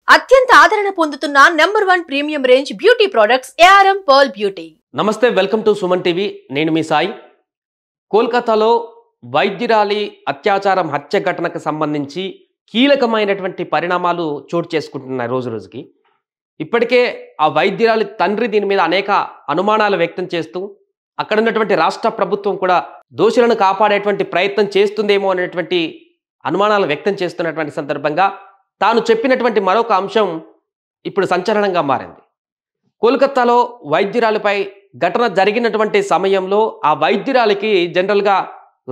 అత్యంత ఆదరణ పొందుతున్న number 1 premium range beauty products ARM Pearl Beauty. నమస్తే, వెల్కమ్ టు సుమన్ టీవీ. నేను మీ సాయి. కోల్కతాలో వైద్యురాలి అత్యాచారం హత్య ఘటనకు సంబంధించి కీలకమైనటువంటి పరిణామాలు చోటు చేసుకుంటున్నాయి రోజు రోజుకి. ఇప్పటికే ఆ వైద్యురాలి తండ్రి దీని మీద అనేక అనుమానాలు వ్యక్తం చేస్తూ అక్కడ ఉన్నటువంటి రాష్ట్ర ప్రభుత్వం కూడా దోషులను కాపాడేటువంటి ప్రయత్నం చేస్తుందేమో అనేటువంటి అనుమానాలు వ్యక్తం చేస్తున్నటువంటి సందర్భంగా తాను చెప్పినటువంటి మరొక అంశం ఇప్పుడు సంచలనంగా మారింది. కోల్కతాలో వైద్యురాలిపై ఘటన జరిగినటువంటి సమయంలో ఆ వైద్యురాలికి జనరల్గా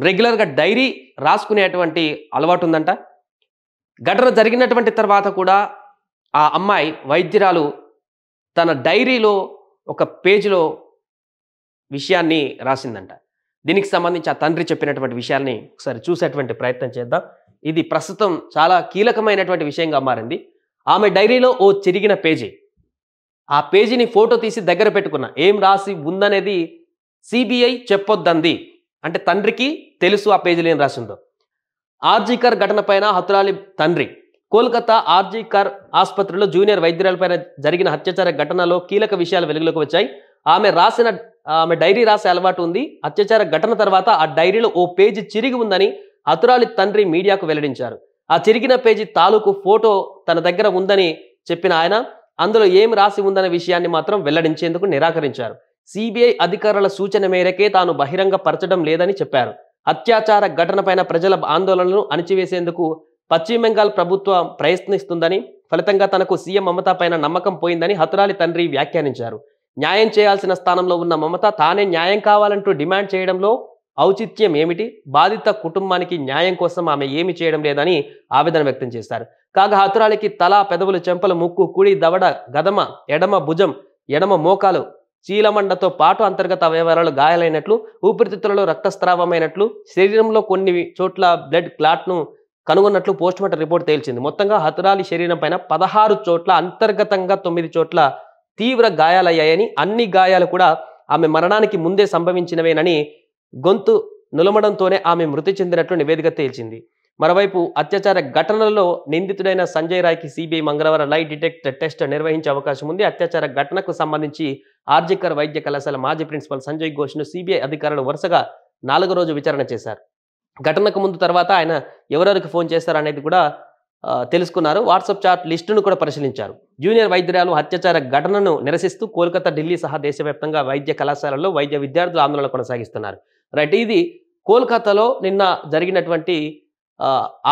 రెగ్యులర్గా డైరీ రాసుకునేటువంటి అలవాటు ఉందంట. ఘటన జరిగినటువంటి తర్వాత కూడా ఆ అమ్మాయి వైద్యురాలు తన డైరీలో ఒక పేజీలో విషయాన్ని రాసిందంట. దీనికి సంబంధించి ఆ తండ్రి చెప్పినటువంటి విషయాల్ని ఒకసారి చూసేటువంటి ప్రయత్నం చేద్దాం. ఇది ప్రస్తుతం చాలా కీలకమైనటువంటి విషయంగా మారింది. ఆమె డైరీలో ఓ చిరిగిన పేజీ, ఆ పేజీని ఫోటో తీసి దగ్గర పెట్టుకున్న ఏం రాసి ఉందనేది సిబిఐ చెప్పొద్దంది. అంటే తండ్రికి తెలుసు ఆ పేజీలో ఏం రాసిందో. ఆర్జీకర్ ఘటన పైన హతురాలి తండ్రి. కోల్కతా ఆర్జీకర్ ఆసుపత్రిలో జూనియర్ వైద్యురాలపైన జరిగిన అత్యాచార ఘటనలో కీలక విషయాలు వెలుగులోకి వచ్చాయి. ఆమె డైరీ రాసే అలవాటు ఉంది. అత్యాచార ఘటన తర్వాత ఆ డైరీలో ఓ పేజీ చిరిగి ఉందని హతురాలి తండ్రి మీడియాకు వెల్లడించారు. ఆ చిరిగిన పేజీ తాలూకు ఫోటో తన దగ్గర ఉందని చెప్పిన ఆయన అందులో ఏం రాసి ఉందనే విషయాన్ని మాత్రం వెల్లడించేందుకు నిరాకరించారు. సిబిఐ అధికారుల సూచన మేరకే తాను బహిరంగ పరచడం లేదని చెప్పారు. అత్యాచార ఘటనపైన ప్రజల ఆందోళనలను అణిచివేసేందుకు పశ్చిమ బెంగాల్ ప్రభుత్వం ప్రయత్నిస్తుందని, ఫలితంగా తనకు సీఎం మమతా పైన నమ్మకం పోయిందని హతురాలి తండ్రి వ్యాఖ్యానించారు. న్యాయం చేయాల్సిన స్థానంలో ఉన్న మమత తానే న్యాయం కావాలంటూ డిమాండ్ చేయడంలో ఔచిత్యం ఏమిటి? బాధిత కుటుంబానికి న్యాయం కోసం ఆమె ఏమి చేయడం లేదని ఆవేదన వ్యక్తం చేశారు. కాగా హతురాలికి తల, పెదవులు, చెంపలు, ముక్కు, కుడి దవడ, గదమ, ఎడమ భుజం, ఎడమ మోకాలు, చీలమండతో పాటు అంతర్గత అవయవాలు గాయాలైనట్లు, ఊపిరితిత్తులలో రక్తస్రావమైనట్లు, శరీరంలో కొన్ని చోట్ల బ్లడ్ క్లాట్ను కనుగొన్నట్లు పోస్ట్మార్టం రిపోర్ట్ తేల్చింది. మొత్తంగా హతురాలి శరీరం పైన 16 చోట్ల, అంతర్గతంగా 9 చోట్ల తీవ్ర గాయాలయ్యాయని, అన్ని గాయాలు కూడా ఆమె మరణానికి ముందే సంభవించినవేనని, గొంతు నులమడంతోనే ఆమె మృతి చెందినట్లు నివేదిక తేల్చింది. మరోవైపు అత్యాచార ఘటనలో నిందితుడైన సంజయ్ రాయ్కి సిబిఐ మంగళవారం లై డిటెక్టర్ టెస్ట్ నిర్వహించే అవకాశం ఉంది. అత్యాచార ఘటనకు సంబంధించి ఆర్జీకర్ వైద్య కళాశాల మాజీ ప్రిన్సిపల్ సంజయ్ ఘోష్ను సిబిఐ అధికారులు వరుసగా 4వ రోజు విచారణ చేశారు. ఘటనకు ముందు తర్వాత ఆయన ఎవరెవరికి ఫోన్ చేస్తారనేది కూడా తెలుసుకున్నారు. వాట్సాప్ చాట్ లిస్టును కూడా పరిశీలించారు. జూనియర్ వైద్యురాలు అత్యాచార ఘటనను నిరసిస్తూ కోల్కతా, ఢిల్లీ సహా దేశవ్యాప్తంగా వైద్య కళాశాలల్లో వైద్య విద్యార్థులు ఆందోళన కొనసాగిస్తున్నారు. రైట్, ఇది కోల్కతాలో నిన్న జరిగినటువంటి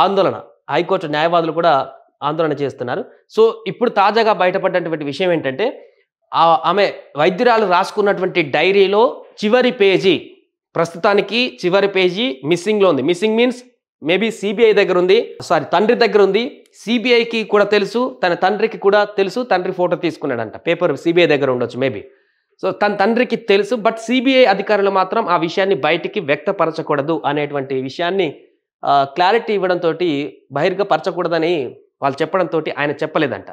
ఆందోళన. హైకోర్టు న్యాయవాదులు కూడా ఆందోళన చేస్తున్నారు. సో ఇప్పుడు తాజాగా బయటపడినటువంటి విషయం ఏంటంటే ఆమె వైద్యురాలు రాసుకున్నటువంటి డైరీలో చివరి పేజీ, ప్రస్తుతానికి చివరి పేజీ మిస్సింగ్లో ఉంది. మిస్సింగ్ మీన్స్ మేబీ సిబిఐ దగ్గర ఉంది, తండ్రి దగ్గర ఉంది. సిబిఐకి కూడా తెలుసు, తన తండ్రికి కూడా తెలుసు. తండ్రి ఫోటో తీసుకున్నాడంట, పేపర్ సిబిఐ దగ్గర ఉండొచ్చు మేబీ. సో తన తండ్రికి తెలుసు, బట్ సిబిఐ అధికారులు మాత్రం ఆ విషయాన్ని బయటికి వ్యక్తపరచకూడదు అనేటువంటి విషయాన్ని క్లారిటీ ఇవ్వడంతో, బహిర్గపరచకూడదని వాళ్ళు చెప్పడంతో ఆయన చెప్పలేదంట.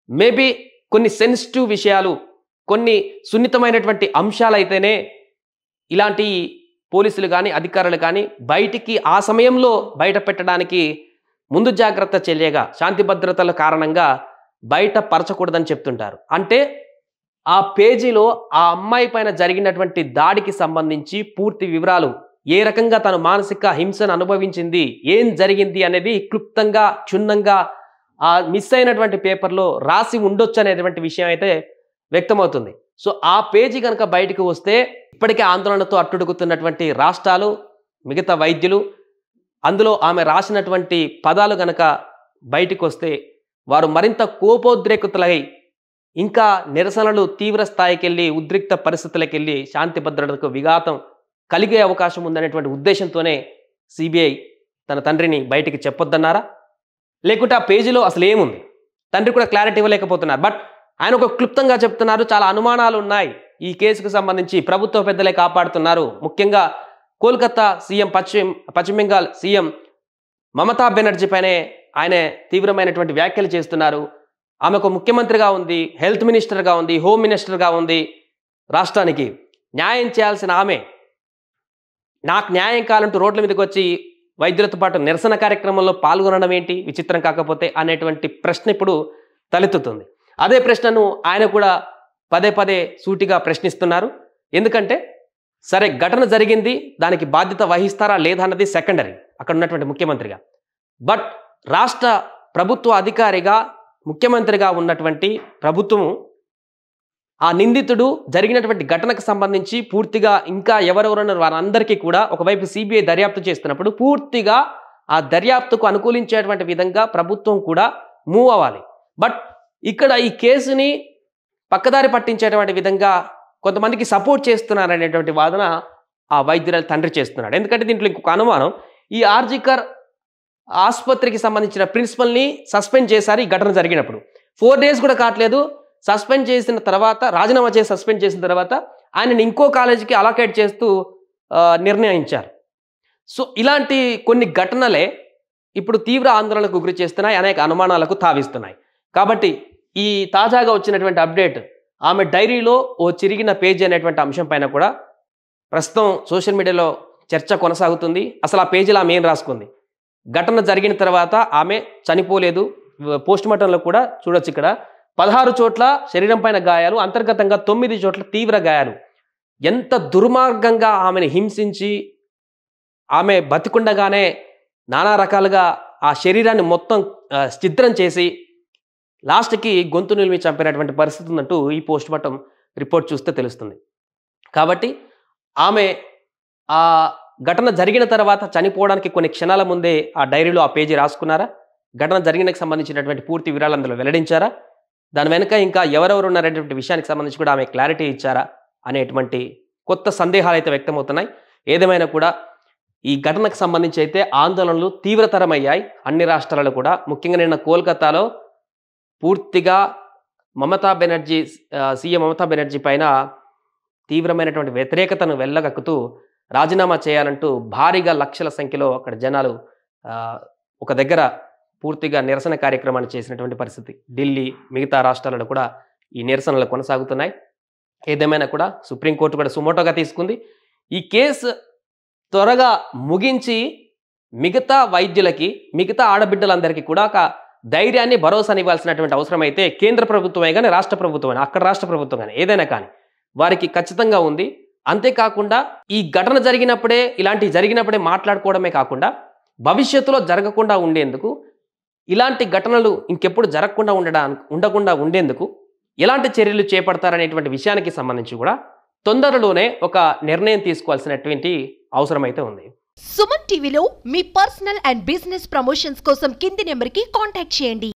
మేబీ కొన్ని సెన్సిటివ్ విషయాలు, కొన్ని సున్నితమైనటువంటి అంశాలు అయితేనే ఇలాంటి పోలీసులు కానీ అధికారులు కానీ బయటికి ఆ సమయంలో బయట పెట్టడానికి ముందు జాగ్రత్త చర్యగా, శాంతి భద్రతల కారణంగా బయట పరచకూడదని చెప్తుంటారు. అంటే ఆ పేజీలో ఆ అమ్మాయి పైన జరిగినటువంటి దాడికి సంబంధించి పూర్తి వివరాలు, ఏ రకంగా తను మానసిక హింసను అనుభవించింది, ఏం జరిగింది అనేది క్లుప్తంగా, క్షుణ్ణంగా ఆ మిస్ అయినటువంటి పేపర్లో రాసి ఉండొచ్చు అనేటువంటి విషయం అయితే వ్యక్తమవుతుంది. సో ఆ పేజీ కనుక బయటకు వస్తే ఇప్పటికే ఆందోళనతో అట్టుడుగుతున్నటువంటి రాష్ట్రాలు, మిగతా వైద్యులు, అందులో ఆమె రాసినటువంటి పదాలు కనుక బయటకు వస్తే వారు మరింత కోపోద్రేకుతులై ఇంకా నిరసనలు తీవ్ర స్థాయికి వెళ్ళి, ఉద్రిక్త పరిస్థితులకు వెళ్ళి శాంతి భద్రతకు విఘాతం కలిగే అవకాశం ఉందనేటువంటి ఉద్దేశంతోనే సిబిఐ తన తండ్రిని బయటికి చెప్పొద్దన్నారా, లేకుంటే ఆ పేజీలో అసలు ఏముంది? తండ్రి కూడా క్లారిటీ ఇవ్వలేకపోతున్నారు. బట్ ఆయన ఒక క్లుప్తంగా చెప్తున్నారు, చాలా అనుమానాలు ఉన్నాయి ఈ కేసుకు సంబంధించి, ప్రభుత్వ పెద్దలే కాపాడుతున్నారు. ముఖ్యంగా కోల్కతా సీఎం, పశ్చిమ బెంగాల్ సీఎం మమతా బెనర్జీ పైనే ఆయన తీవ్రమైనటువంటి వ్యాఖ్యలు చేస్తున్నారు. ఆమె ఒక ముఖ్యమంత్రిగా ఉంది, హెల్త్ మినిస్టర్గా ఉంది, హోమ్ మినిస్టర్గా ఉంది. రాష్ట్రానికి న్యాయం చేయాల్సిన ఆమె నాకు న్యాయం కావాలంటూ రోడ్ల మీదకి వచ్చి వైద్యులతో పాటు నిరసన కార్యక్రమంలో పాల్గొనడం ఏంటి విచిత్రం కాకపోతే అనేటువంటి ప్రశ్న ఇప్పుడు తలెత్తుతుంది. అదే ప్రశ్నను ఆయన కూడా పదే పదే సూటిగా ప్రశ్నిస్తున్నారు. ఎందుకంటే సరే ఘటన జరిగింది, దానికి బాధ్యత వహిస్తారా లేదా అన్నది సెకండరీ అక్కడ ఉన్నటువంటి ముఖ్యమంత్రిగా. బట్ రాష్ట్ర ప్రభుత్వ అధికారిగా ముఖ్యమంత్రిగా ఉన్నటువంటి ప్రభుత్వము ఆ నిందితుడు జరిగినటువంటి ఘటనకు సంబంధించి పూర్తిగా ఇంకా ఎవరెవరున్నారు వారందరికీ కూడా ఒకవైపు సిబిఐ దర్యాప్తు చేస్తున్నప్పుడు పూర్తిగా ఆ దర్యాప్తుకు అనుకూలించేటువంటి విధంగా ప్రభుత్వం కూడా మూవ్ అవ్వాలి. బట్ ఇక్కడ ఈ కేసుని పక్కదారి పట్టించేటువంటి విధంగా కొంతమందికి సపోర్ట్ చేస్తున్నారనేటువంటి వాదన ఆ వైద్యురాలి తండ్రి చేస్తున్నాడు. ఎందుకంటే దీంట్లో ఇంకొక అనుమానం, ఈ ఆర్జికర్ ఆసుపత్రికి సంబంధించిన ప్రిన్సిపల్ని సస్పెండ్ చేశారు ఈ ఘటన జరిగినప్పుడు. 4 days కూడా కావట్లేదు, సస్పెండ్ చేసిన తర్వాత రాజీనామా చేసి సస్పెండ్ చేసిన తర్వాత ఆయనని ఇంకో కాలేజీకి అలొకేట్ చేస్తూ నిర్ణయించారు. సో ఇలాంటి కొన్ని ఘటనలే ఇప్పుడు తీవ్ర ఆందోళనకు గురి చేస్తున్నాయి, అనేక అనుమానాలకు తావిస్తున్నాయి. కాబట్టి ఈ తాజాగా వచ్చినటువంటి అప్డేట్, ఆమె డైరీలో ఓ చిరిగిన పేజీ అనేటువంటి అంశం పైన కూడా ప్రస్తుతం సోషల్ మీడియాలో చర్చ కొనసాగుతుంది. అసలు ఆ పేజీలో ఆమె ఏం రాసుకుంది, ఘటన జరిగిన తర్వాత ఆమె చనిపోలేదు, పోస్ట్ మార్టంలో కూడా చూడొచ్చు. ఇక్కడ 16 చోట్ల శరీరం పైన గాయాలు, అంతర్గతంగా 9 చోట్ల తీవ్ర గాయాలు. ఎంత దుర్మార్గంగా ఆమెను హింసించి ఆమె బతికుండగానే నానా రకాలుగా ఆ శరీరాన్ని మొత్తం ఛిద్రం చేసి లాస్ట్కి గొంతు నిలిమి చంపినటువంటి పరిస్థితి ఉందంటూ ఈ పోస్ట్ మార్టం రిపోర్ట్ చూస్తే తెలుస్తుంది. కాబట్టి ఆమె ఆ ఘటన జరిగిన తర్వాత చనిపోవడానికి కొన్ని క్షణాల ముందే ఆ డైరీలో ఆ పేజీ రాసుకున్నారా, ఘటన జరిగినకు సంబంధించినటువంటి పూర్తి వివరాలు అందులో వెల్లడించారా, దాని వెనుక ఇంకా ఎవరెవరు ఉన్నారనేటువంటి విషయానికి సంబంధించి కూడా ఆమె క్లారిటీ ఇచ్చారా అనేటువంటి కొత్త సందేహాలు అయితే వ్యక్తమవుతున్నాయి. ఏదేమైనా కూడా ఈ ఘటనకు సంబంధించి అయితే ఆందోళనలు తీవ్రతరమయ్యాయి అన్ని రాష్ట్రాలలో కూడా. ముఖ్యంగా నిన్న కోల్కతాలో పూర్తిగా సీఎం మమతా బెనర్జీ పైన తీవ్రమైనటువంటి వ్యతిరేకతను వెళ్ళగక్కుతూ రాజీనామా చేయాలంటూ భారీగా లక్షల సంఖ్యలో అక్కడ జనాలు ఒక దగ్గర పూర్తిగా నిరసన కార్యక్రమాన్ని చేసినటువంటి పరిస్థితి. ఢిల్లీ, మిగతా రాష్ట్రాలలో కూడా ఈ నిరసనలు కొనసాగుతున్నాయి. ఏదేమైనా కూడా సుప్రీంకోర్టు కూడా సుమోటోగా తీసుకుంది. ఈ కేసు త్వరగా ముగించి మిగతా వైద్యులకి, మిగతా ఆడబిడ్డలందరికీ కూడా ఒక ధైర్యాన్ని, భరోసాని ఇవ్వాల్సినటువంటి అవసరం అయితే కేంద్ర ప్రభుత్వమే కానీ రాష్ట్ర ప్రభుత్వమే, అక్కడ రాష్ట్ర ప్రభుత్వం కానీ ఏదైనా కానీ వారికి ఖచ్చితంగా ఉంది. అంతేకాకుండా ఈ ఘటన జరిగినప్పుడే, ఇలాంటివి జరిగినప్పుడే మాట్లాడుకోవడమే కాకుండా భవిష్యత్తులో జరగకుండా ఉండేందుకు, ఇలాంటి ఘటనలు ఇంకెప్పుడు ఉండకుండా ఉండేందుకు ఎలాంటి చర్యలు చేపడతారనేటువంటి విషయానికి సంబంధించి కూడా తొందరలోనే ఒక నిర్ణయం తీసుకోవాల్సినటువంటి అవసరం అయితే ఉంది. సుమన్ టీవీలో మీ పర్సనల్ అండ్ బిజినెస్ ప్రమోషన్స్ కోసం కింది నెంబర్కి కాంటాక్ట్ చేయండి.